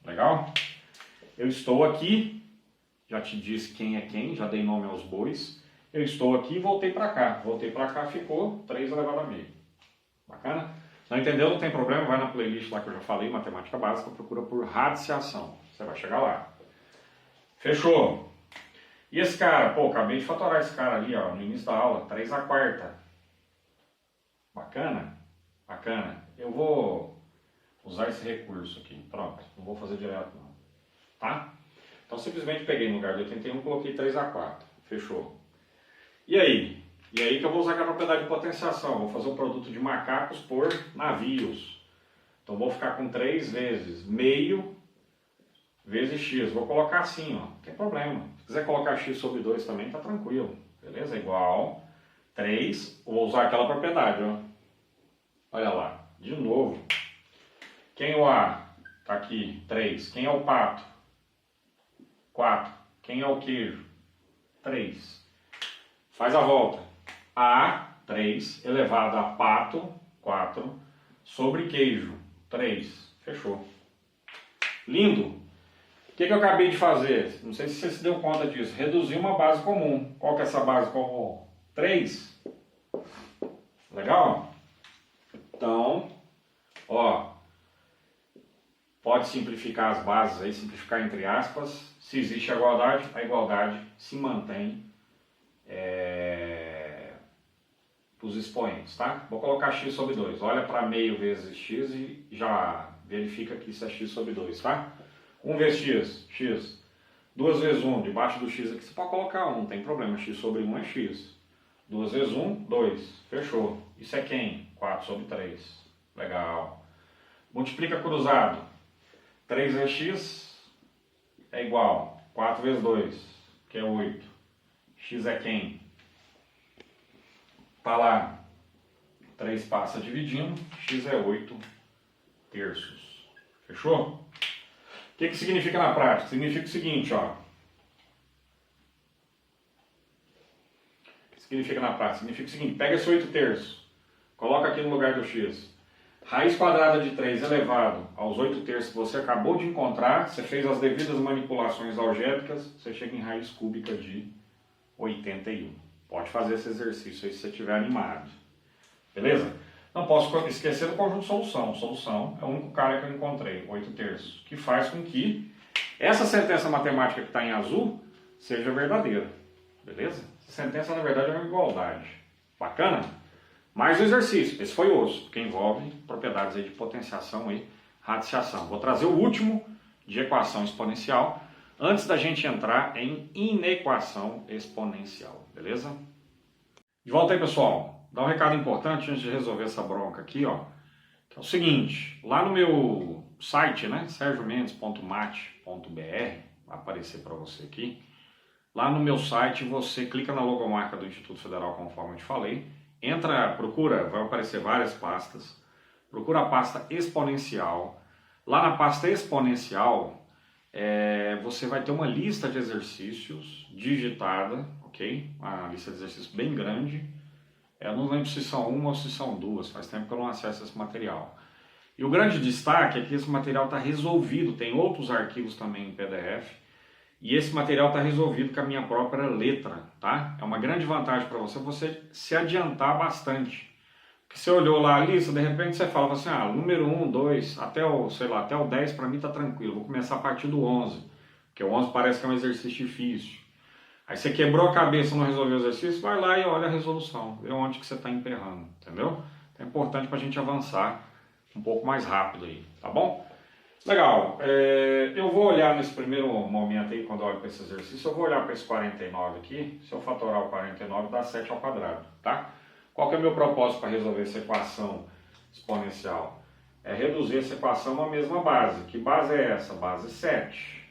legal? Eu estou aqui, já te disse quem é quem, já dei nome aos bois. Eu estou aqui e voltei para cá. Voltei para cá, ficou 3 elevado a meio. Bacana? Não entendeu? Não tem problema, vai na playlist lá que eu já falei, matemática básica, procura por radiciação. Você vai chegar lá. Fechou? E esse cara, pô, acabei de fatorar esse cara ali, ó, no início da aula, 3 a quarta. Bacana? Bacana. Eu vou usar esse recurso aqui. Pronto, não vou fazer direto não. Tá? Então simplesmente peguei no lugar de 81 e coloquei 3 a 4. Fechou. E aí? E aí que eu vou usar a propriedade de potenciação. Vou fazer o produto de macacos por navios. Então vou ficar com 3 vezes meio vezes x. Vou colocar assim, ó. Não tem problema. Se quiser colocar x sobre 2 também, tá tranquilo. Beleza? Igual 3. Vou usar aquela propriedade, ó. Olha lá. De novo. Quem é o A? Tá aqui. 3. Quem é o pato? 4. Quem é o queijo? 3. Faz a volta. A, 3, elevado a pato, 4, sobre queijo, 3. Fechou. Lindo. O que eu acabei de fazer? Não sei se você se deu conta disso. Reduzir uma base comum. Qual que é essa base comum? 3. Legal? Então, ó, pode simplificar as bases aí, simplificar entre aspas. Se existe a igualdade se mantém os expoentes, tá? Vou colocar x sobre 2. Olha para meio vezes x e já verifica que isso é x sobre 2, tá? 1 vezes x. 2 vezes 1, debaixo do x aqui você pode colocar 1, não tem problema. X sobre 1 é x. 2 vezes 1, 2. Fechou. Isso é quem? 4 sobre 3. Legal. Multiplica cruzado. 3 vezes x é igual. 4 vezes 2, que é 8. X é quem? Tá lá. 3 passa dividindo. X é 8 terços. Fechou? O que significa na prática? Significa o seguinte, ó. O que significa na prática? Significa o seguinte, pega esse 8 terços, coloca aqui no lugar do x. Raiz quadrada de 3 elevado aos 8 terços que você acabou de encontrar, você fez as devidas manipulações algébricas, você chega em raiz cúbica de 81. Pode fazer esse exercício aí se você estiver animado. Beleza? Não posso esquecer do conjunto de solução. Solução é o único cara que eu encontrei, 8 terços, que faz com que essa sentença matemática que está em azul seja verdadeira. Beleza? Essa sentença, na verdade, é uma igualdade. Bacana? Mais um exercício. Esse foi osso, que envolve propriedades aí de potenciação e radiciação. Vou trazer o último de equação exponencial antes da gente entrar em inequação exponencial. Beleza? De volta aí, pessoal. Dá um recado importante antes de resolver essa bronca aqui, ó. Que é o seguinte, lá no meu site, né, sergiomendes.mate.br, vai aparecer para você aqui. Lá no meu site você clica na logomarca do Instituto Federal, conforme eu te falei. Entra, procura, vai aparecer várias pastas. Procura a pasta exponencial. Lá na pasta exponencial, você vai ter uma lista de exercícios digitada, ok? Uma lista de exercícios bem grande. Eu não lembro se são uma ou se são duas, faz tempo que eu não acesso esse material. E o grande destaque é que esse material está resolvido, tem outros arquivos também em PDF, e esse material está resolvido com a minha própria letra, tá? É uma grande vantagem para você se adiantar bastante. Porque você olhou lá a lista, de repente você fala assim, número 1, 2, até o 10 para mim está tranquilo, vou começar a partir do 11, porque o 11 parece que é um exercício difícil. Aí você quebrou a cabeça e não resolveu o exercício, vai lá e olha a resolução, vê onde que você está emperrando, entendeu? É importante para a gente avançar um pouco mais rápido aí, tá bom? Legal, eu vou olhar nesse primeiro momento aí, quando eu olho para esse exercício, eu vou olhar para esse 49 aqui, se eu fatorar o 49 dá 7 ao quadrado, tá? Qual que é o meu propósito para resolver essa equação exponencial? É reduzir essa equação a uma mesma base. Que base é essa? Base 7.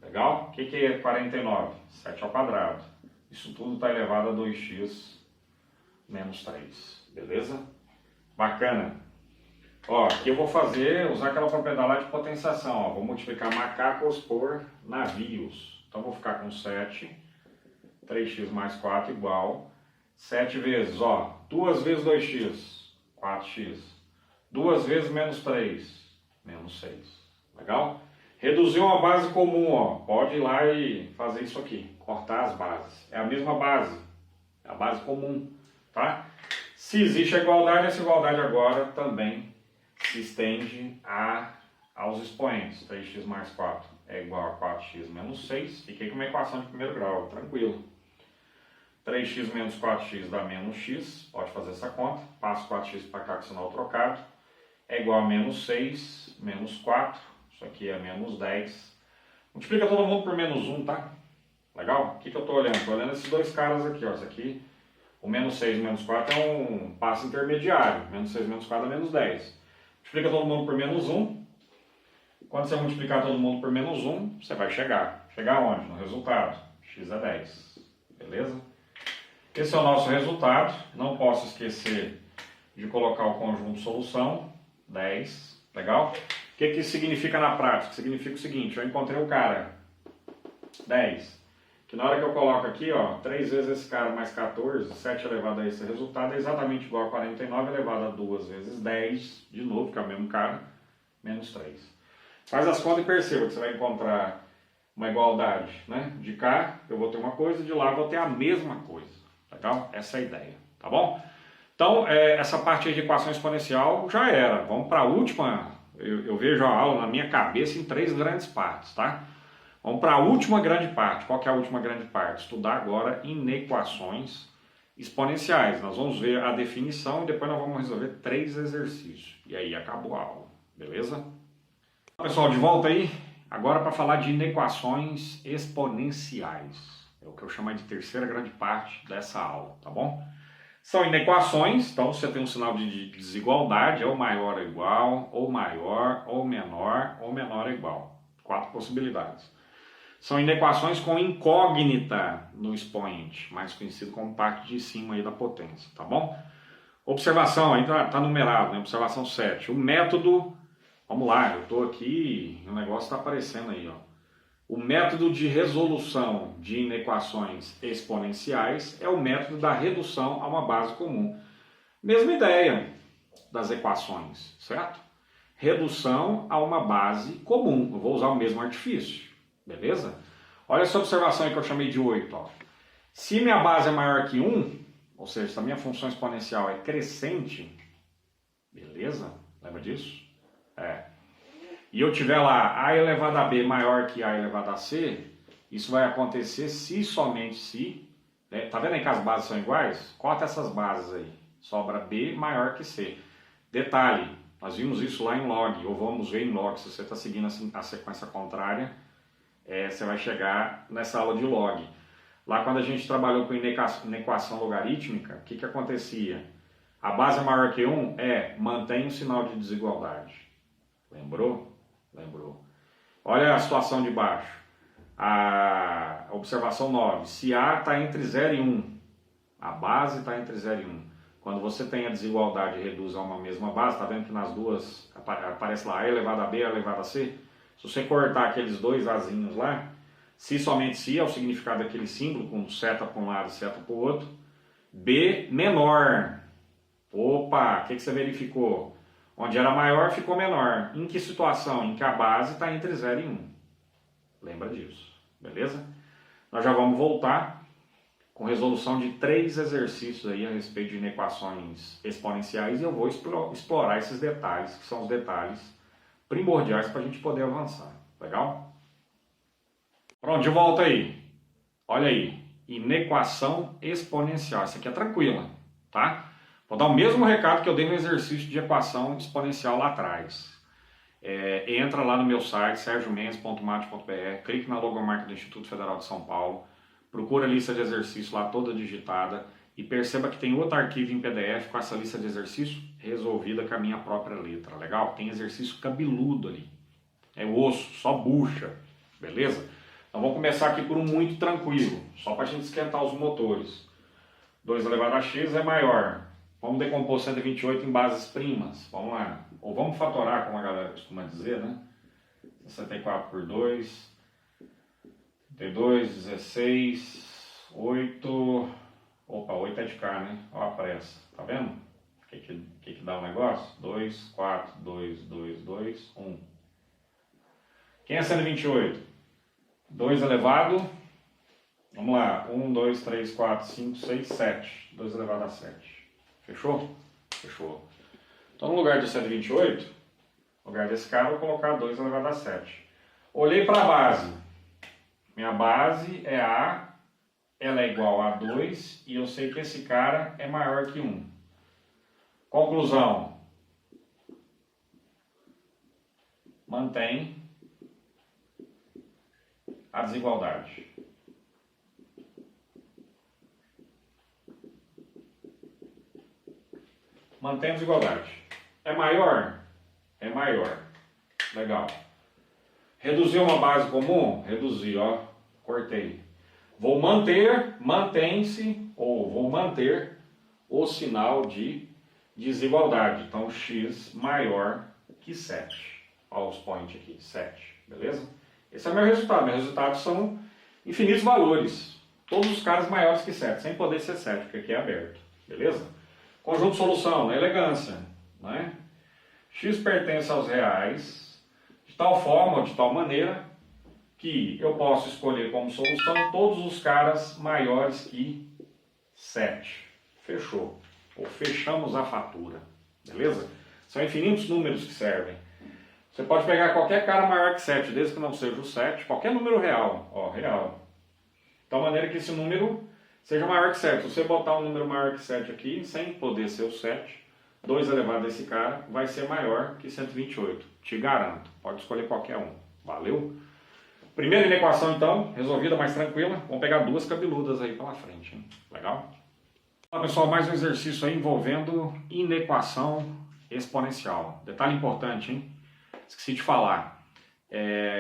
Legal? O que é 49? 7 ao quadrado. Isso tudo está elevado a 2x menos 3. Beleza? Bacana. Ó, aqui eu vou usar aquela propriedade lá de potenciação. Ó, vou multiplicar macacos por navios. Então vou ficar com 7. 3x mais 4 igual 7 vezes, ó, 2 vezes 2x, 4x. 2 vezes menos 3, menos 6. Legal? Reduzir uma base comum, ó. Pode ir lá e fazer isso aqui. Cortar as bases. É a mesma base. É a base comum, tá? Se existe a igualdade, essa igualdade agora também se estende aos expoentes. 3x mais 4 é igual a 4x menos 6. Fiquei com uma equação de primeiro grau, tranquilo. 3x menos 4x dá menos x. Pode fazer essa conta. Passo 4x para cá com sinal trocado. É igual a menos 6, menos 4. Isso aqui é menos 10. Multiplica todo mundo por menos 1, tá? Legal? O que eu estou olhando? Estou olhando esses dois caras aqui, ó. Esse aqui, o menos 6 e menos 4 é um passo intermediário. Menos 6 menos 4 é menos 10. Multiplica todo mundo por menos 1. Quando você multiplicar todo mundo por menos 1, você vai chegar. Chegar onde? No resultado. X é 10. Beleza? Esse é o nosso resultado. Não posso esquecer de colocar o conjunto solução. 10. Legal? O que isso significa na prática? Significa o seguinte, eu encontrei o cara 10. Que na hora que eu coloco aqui, ó, 3 vezes esse cara mais 14, 7 elevado a esse resultado é exatamente igual a 49 elevado a 2 vezes 10, de novo, que é o mesmo cara, menos 3. Faz as contas e perceba que você vai encontrar uma igualdade, né? De cá eu vou ter uma coisa, de lá eu vou ter a mesma coisa. Legal? Essa é a ideia, tá bom? Então, essa parte aí de equação exponencial já era. Vamos para a última. Eu vejo a aula na minha cabeça em 3 grandes partes, tá? Vamos para a última grande parte. Qual que é a última grande parte? Estudar agora inequações exponenciais. Nós vamos ver a definição e depois nós vamos resolver 3 exercícios. E aí acabou a aula, beleza? Pessoal, de volta aí. Agora para falar de inequações exponenciais. É o que eu chamo de terceira grande parte dessa aula, tá bom? São inequações, então você tem um sinal de desigualdade, ou maior ou igual, ou maior, ou menor ou igual. 4 possibilidades. São inequações com incógnita no expoente, mais conhecido como parte de cima aí da potência, tá bom? Observação, aí tá numerado, né? Observação 7. O método, vamos lá, eu estou aqui, o negócio está aparecendo aí, ó. O método de resolução de inequações exponenciais é o método da redução a uma base comum. Mesma ideia das equações, certo? Redução a uma base comum. Eu vou usar o mesmo artifício, beleza? Olha essa observação aí que eu chamei de 8. Ó. Se minha base é maior que 1, ou seja, se a minha função exponencial é crescente, beleza? Lembra disso? E eu tiver lá a elevado a b maior que a elevado a c, isso vai acontecer se somente se, né? Tá vendo aí que as bases são iguais? Corta essas bases aí, sobra b maior que c. Detalhe, nós vimos isso lá em log, ou vamos ver em log, se você está seguindo a sequência contrária, você vai chegar nessa aula de log. Lá quando a gente trabalhou com inequação logarítmica, o que acontecia? A base é maior que 1, mantém o sinal de desigualdade. Lembrou? Lembrou. Olha a situação de baixo. A observação 9. Se A está entre 0 e 1, a base está entre 0 e 1. Quando você tem a desigualdade e reduz a uma mesma base, está vendo que nas duas aparece lá A elevado a B, A elevado a C? Se você cortar aqueles dois azinhos lá, se somente se é o significado daquele símbolo, com seta para um lado e seta para o outro, B menor. Opa, o que você verificou? Onde era maior, ficou menor. Em que situação? Em que a base está entre 0 e 1. Lembra disso, beleza? Nós já vamos voltar com resolução de 3 exercícios aí a respeito de inequações exponenciais e eu vou explorar esses detalhes, que são os detalhes primordiais para a gente poder avançar. Legal? Pronto, de volta aí. Olha aí, inequação exponencial. Essa aqui é tranquila, tá? Vou dar o mesmo recado que eu dei no exercício de equação exponencial lá atrás. Entra lá no meu site, sergiomendes.mat.br, clique na logomarca do Instituto Federal de São Paulo, procura a lista de exercícios lá toda digitada E perceba que tem outro arquivo em PDF com essa lista de exercícios resolvida com a minha própria letra, legal? Tem exercício cabeludo ali, é osso, só bucha, beleza? Então vamos começar aqui por um muito tranquilo, só para a gente esquentar os motores. 2 elevado a x é maior. Vamos decompor 128 em bases primas, vamos lá. Ou vamos fatorar, como a galera costuma dizer, né? 64 por 2, 32, 16, 8... Opa, 8 é de cá, né? Olha a pressa, tá vendo? O que dá o negócio? 2, 4, 2, 2, 2, 1. Quem é 128? 2 elevado, vamos lá, 1, 2, 3, 4, 5, 6, 7. 2 elevado a 7. Fechou? Fechou. Então no lugar de 128, no lugar desse cara, eu vou colocar 2 elevado a 7. Olhei para a base. Minha base é A, ela é igual a 2 e eu sei que esse cara é maior que 1. Conclusão. Mantém a desigualdade. Mantém a desigualdade. É maior? É maior. Legal. Reduziu uma base comum? Reduzi, ó. Cortei. Vou manter, mantém-se, ou vou manter o sinal de desigualdade. Então, x maior que 7. Olha os points aqui, 7. Beleza? Esse é o meu resultado. Meus resultados são infinitos valores. Todos os caras maiores que 7, sem poder ser 7, porque aqui é aberto. Beleza? Conjunto de solução, elegância. Né? X pertence aos reais, de tal forma ou de tal maneira que eu posso escolher como solução todos os caras maiores que 7. Fechou. Ou fechamos a fatura. Beleza? São infinitos números que servem. Você pode pegar qualquer cara maior que 7, desde que não seja o 7, qualquer número real. Ó, real. De tal maneira que esse número seja maior que 7. Se você botar um número maior que 7 aqui, sem poder ser o 7, 2 elevado a esse cara vai ser maior que 128. Te garanto. Pode escolher qualquer um. Valeu? Primeira inequação, então, resolvida, mais tranquila. Vamos pegar duas cabeludas aí pela frente, hein? Legal? Olá, pessoal, mais um exercício aí envolvendo inequação exponencial. Detalhe importante, hein? Esqueci de falar.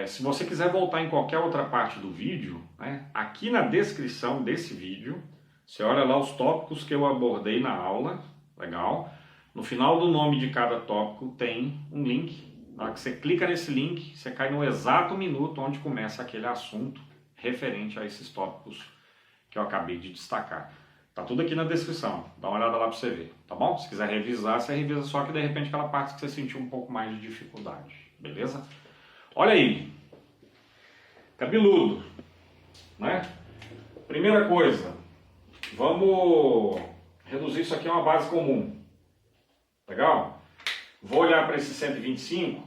Se você quiser voltar em qualquer outra parte do vídeo, né, aqui na descrição desse vídeo, você olha lá os tópicos que eu abordei na aula, legal? No final do nome de cada tópico tem um link. Na hora que você clica nesse link, você cai no exato minuto onde começa aquele assunto referente a esses tópicos que eu acabei de destacar. Tá tudo aqui na descrição, dá uma olhada lá para você ver, tá bom? Se quiser revisar, você revisa só que de repente aquela parte que você sentiu um pouco mais de dificuldade, beleza? Olha aí, cabeludo, né? Primeira coisa, vamos reduzir isso aqui a uma base comum, legal? Vou olhar para esse 125,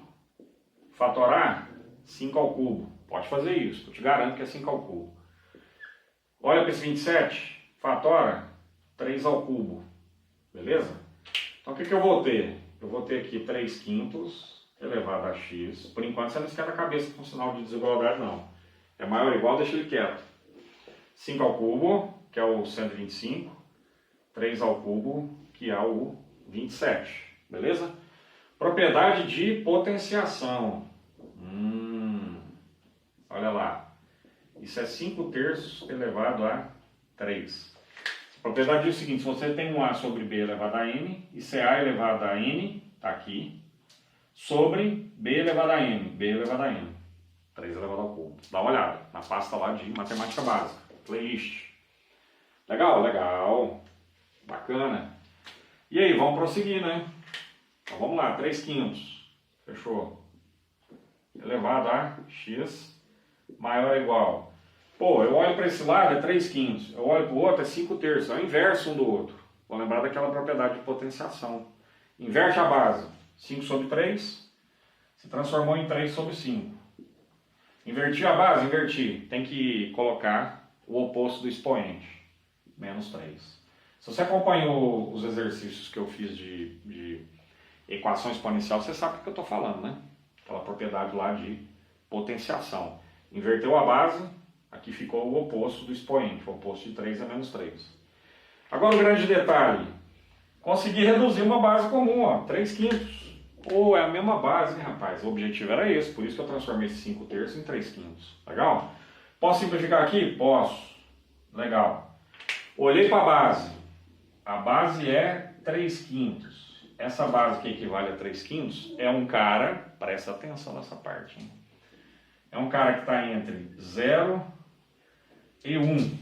fatorar 5 ao cubo. Pode fazer isso, eu te garanto que é 5 ao cubo. Olha para esse 27, fatora 3 ao cubo. Beleza? Então o que eu vou ter? Eu vou ter aqui 3 quintos elevado a x. Por enquanto você não esquenta a cabeça com sinal de desigualdade não. É maior ou igual, deixa ele quieto. 5 ao cubo, que é o 125. 3 ao cubo, que é o 27. Beleza? Propriedade de potenciação. Olha lá. Isso é 5 terços elevado a 3. A propriedade diz o seguinte, se você tem um A sobre B elevado a N, e CA elevado a N, está aqui, sobre B elevado a N, B elevado a N. 3 elevado ao cubo. Dá uma olhada na pasta lá de matemática básica. Playlist. Legal? Legal. Bacana. E aí, vamos prosseguir, né? Então vamos lá, 3 quintos. Fechou. Elevado a x maior ou igual. Pô, eu olho para esse lado, é 3 quintos. Eu olho para o outro, é 5 terços. É o inverso um do outro. Vou lembrar daquela propriedade de potenciação. Inverte a base. 5 sobre 3 se transformou em 3 sobre 5. Inverti a base? Inverti. Tem que colocar o oposto do expoente. Menos 3. Se você acompanhou os exercícios que eu fiz de equação exponencial, você sabe o que eu estou falando, né? Aquela propriedade lá de potenciação. Inverteu a base, aqui ficou o oposto do expoente. O oposto de 3 é menos 3. Agora o grande detalhe, consegui reduzir uma base comum, ó, 3/5. Ou é a mesma base, hein, rapaz? O objetivo era esse, por isso que eu transformei esse 5/3 em 3/5. Legal? Posso simplificar aqui? Posso. Legal. Olhei para a base é 3/5. Essa base que equivale a 3/5 é um cara, presta atenção nessa parte, hein? É um cara que está entre 0 e 1.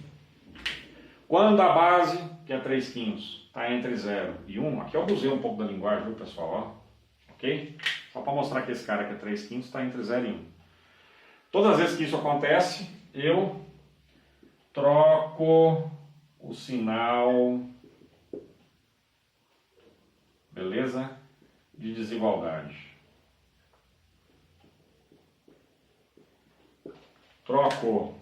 Quando a base, que é 3/5, está entre 0 e 1, aqui eu abusei um pouco da linguagem, viu, pessoal? Ó, ok? Só para mostrar que esse cara que é 3/5 está entre 0 e 1. Todas as vezes que isso acontece, eu troco o sinal, beleza? De desigualdade. Troco.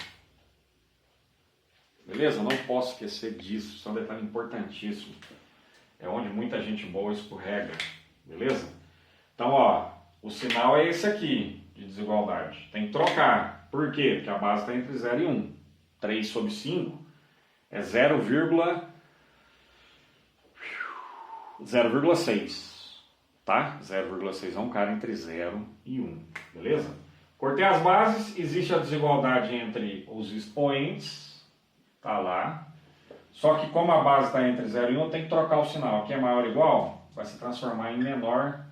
Beleza? Não posso esquecer disso, isso é um detalhe importantíssimo. É onde muita gente boa escorrega. Beleza? Então, ó, o sinal é esse aqui, de desigualdade. Tem que trocar. Por quê? Porque a base está entre 0 e 1. 3/5 é 0,6. Tá? 0,6 é um cara entre 0 e 1. Beleza? Cortei as bases, existe a desigualdade entre os expoentes. Tá lá. Só que como a base está entre 0 e 1, eu tenho que trocar o sinal. Aqui é maior ou igual, vai se transformar em menor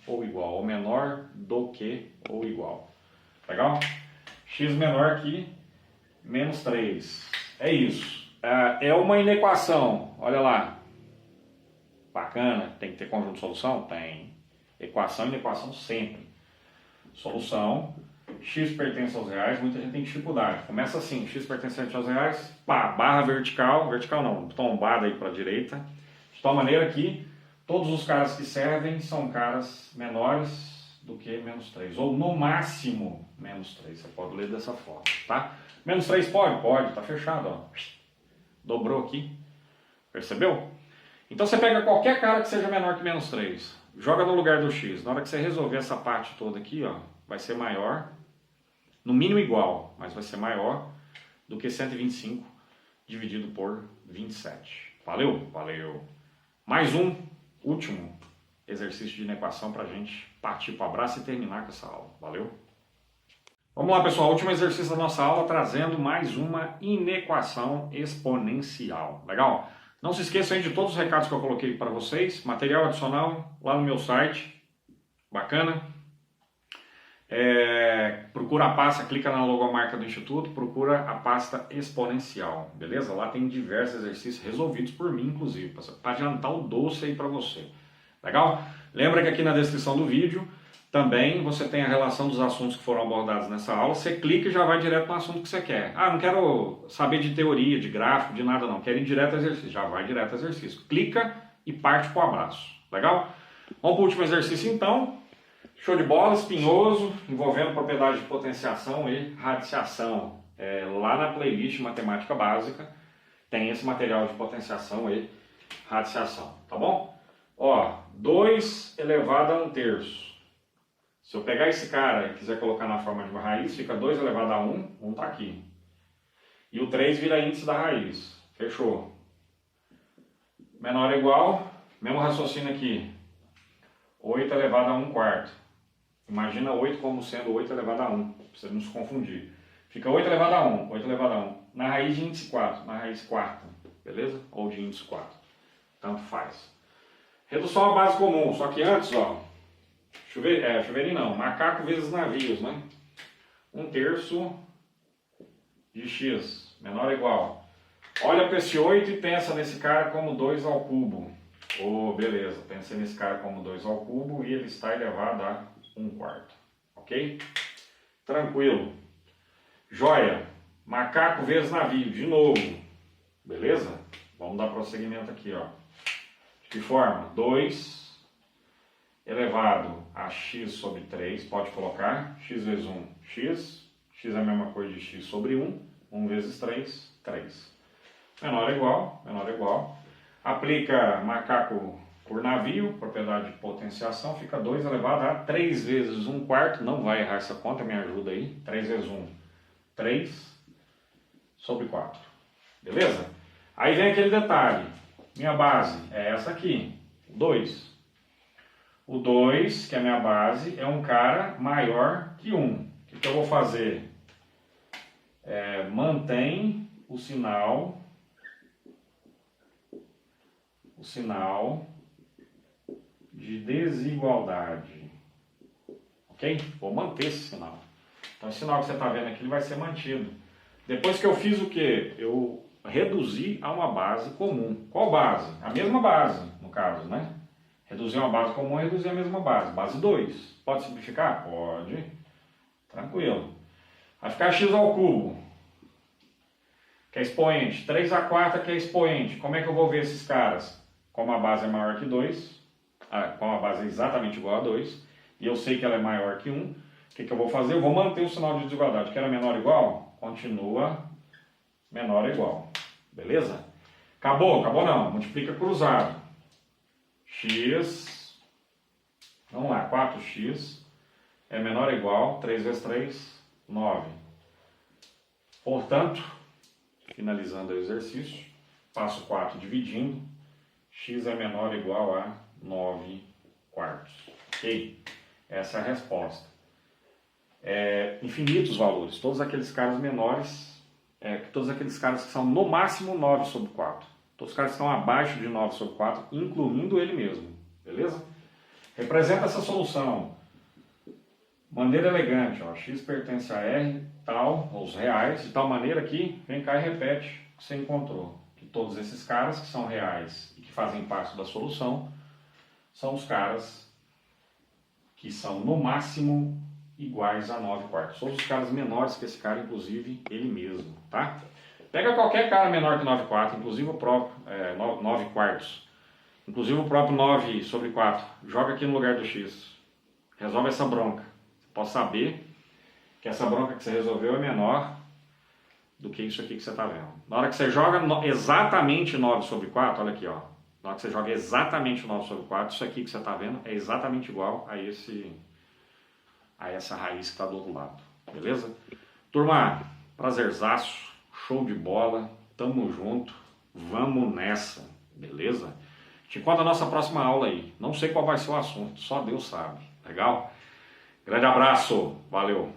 ou igual. Ou menor do que ou igual. Legal? X menor que menos 3. É isso. É uma inequação. Olha lá. Bacana. Tem que ter conjunto de solução? Tem. Equação e inequação sempre. Solução. X pertence aos reais, muita gente tem dificuldade. Começa assim, X pertence aos reais, pá, barra vertical não, tombada aí para a direita, de tal maneira que todos os caras que servem são caras menores do que menos 3, ou no máximo menos 3, você pode ler dessa forma, tá? Menos 3 pode? Pode, tá fechado, ó. Dobrou aqui, percebeu? Então você pega qualquer cara que seja menor que menos 3, joga no lugar do X, na hora que você resolver essa parte toda aqui, ó, vai ser maior, no mínimo igual, mas vai ser maior do que 125 dividido por 27. Valeu? Valeu. Mais um último exercício de inequação para a gente partir para o abraço e terminar com essa aula. Valeu? Vamos lá, pessoal. Último exercício da nossa aula, trazendo mais uma inequação exponencial. Legal? Não se esqueçam aí de todos os recados que eu coloquei para vocês. Material adicional lá no meu site. Bacana? Procura a pasta, clica na logomarca do Instituto, procura a pasta exponencial, beleza? Lá tem diversos exercícios resolvidos por mim, inclusive, para adiantar o doce aí para você. Legal? Lembra que aqui na descrição do vídeo também você tem a relação dos assuntos que foram abordados nessa aula. Você clica e já vai direto no assunto que você quer. Ah, não quero saber de teoria, de gráfico, de nada não. Quero ir direto ao exercício. Já vai direto ao exercício. Clica e parte para o abraço. Legal? Vamos para o último exercício então. Show de bola, espinhoso, envolvendo propriedade de potenciação e radiciação. Lá na playlist Matemática Básica tem esse material de potenciação e radiciação, tá bom? Ó, 2 elevado a 1/3. Se eu pegar esse cara e quiser colocar na forma de uma raiz, fica 2 elevado a 1, 1 tá aqui. E o 3 vira índice da raiz. Fechou. Menor ou igual, mesmo raciocínio aqui. 8 elevado a 1/4. Imagina 8 como sendo 8 elevado a 1, para você não se confundir. Fica 8 elevado a 1, 8 elevado a 1. Na raiz de índice 4, na raiz quarta, beleza? Ou de índice 4. Tanto faz. Redução à base comum, só que antes, ó, chuveirinho não, macaco vezes navios, né? 1/3 de x, menor ou igual. Olha para esse 8 e pensa nesse cara como 2 ao cubo. Beleza, pensei nesse cara como 2 ao cubo e ele está elevado a 1/4. Ok? Tranquilo. Joia. Macaco vezes navio, de novo. Beleza? Vamos dar prosseguimento aqui, ó. De que forma? 2 elevado a x sobre 3, pode colocar. X vezes 1, x. X é a mesma coisa de x sobre 1. 1 vezes 3, 3. Menor ou igual, menor ou igual. Aplica macaco por navio, propriedade de potenciação, fica 2 elevado a 3 vezes 1/4, não vai errar essa conta, me ajuda aí, 3 vezes 1, 3 sobre 4, beleza? Aí vem aquele detalhe, minha base é essa aqui, 2. O 2, que é a minha base, é um cara maior que 1. O que eu vou fazer? Mantém o sinal de desigualdade. Ok? Vou manter esse sinal. Então esse sinal que você está vendo aqui ele vai ser mantido. Depois que eu fiz o quê? Eu reduzi a uma base comum. Qual base? A mesma base, no caso, né? Reduzir uma base comum é reduzir a mesma base. Base 2. Pode simplificar? Pode. Tranquilo. Vai ficar x ao cubo, que é expoente. 3 a quarta, que é expoente. Como é que eu vou ver esses caras? Como a base é maior que 2, como a base é exatamente igual a 2, e eu sei que ela é maior que 1, o que eu vou fazer? Eu vou manter o sinal de desigualdade. Que era menor ou igual? Continua menor ou igual. Beleza? Acabou? Acabou não. Multiplica cruzado. X, vamos lá, 4x é menor ou igual, 3 vezes 3, 9. Portanto, finalizando o exercício, passo 4 dividindo, x é menor ou igual a 9 quartos. Ok? Essa é a resposta. Infinitos valores, todos aqueles caras menores, todos aqueles caras que são no máximo 9 sobre 4. Todos os caras que estão abaixo de 9 sobre 4, incluindo ele mesmo. Beleza? Representa essa solução. Maneira elegante, ó, x pertence a R, tal, os reais, de tal maneira que, vem cá e repete o que você encontrou. Que todos esses caras que são reais e que fazem parte da solução, são os caras que são no máximo iguais a 9 quartos. Todos os caras menores que esse cara, inclusive ele mesmo, tá? Pega qualquer cara menor que 9 quartos, inclusive o próprio 9 quartos, inclusive o próprio 9 sobre 4, joga aqui no lugar do x, resolve essa bronca. Pode saber que essa bronca que você resolveu é menor do que isso aqui que você está vendo. Na hora que você joga exatamente 9 sobre 4, olha aqui, ó. Na hora que você joga exatamente 9 sobre 4, isso aqui que você está vendo é exatamente igual a essa raiz que está do outro lado. Beleza? Turma, prazerzaço, show de bola, tamo junto, vamos nessa, beleza? Te encontro na nossa próxima aula aí. Não sei qual vai ser o assunto, só Deus sabe. Legal? Grande abraço, valeu!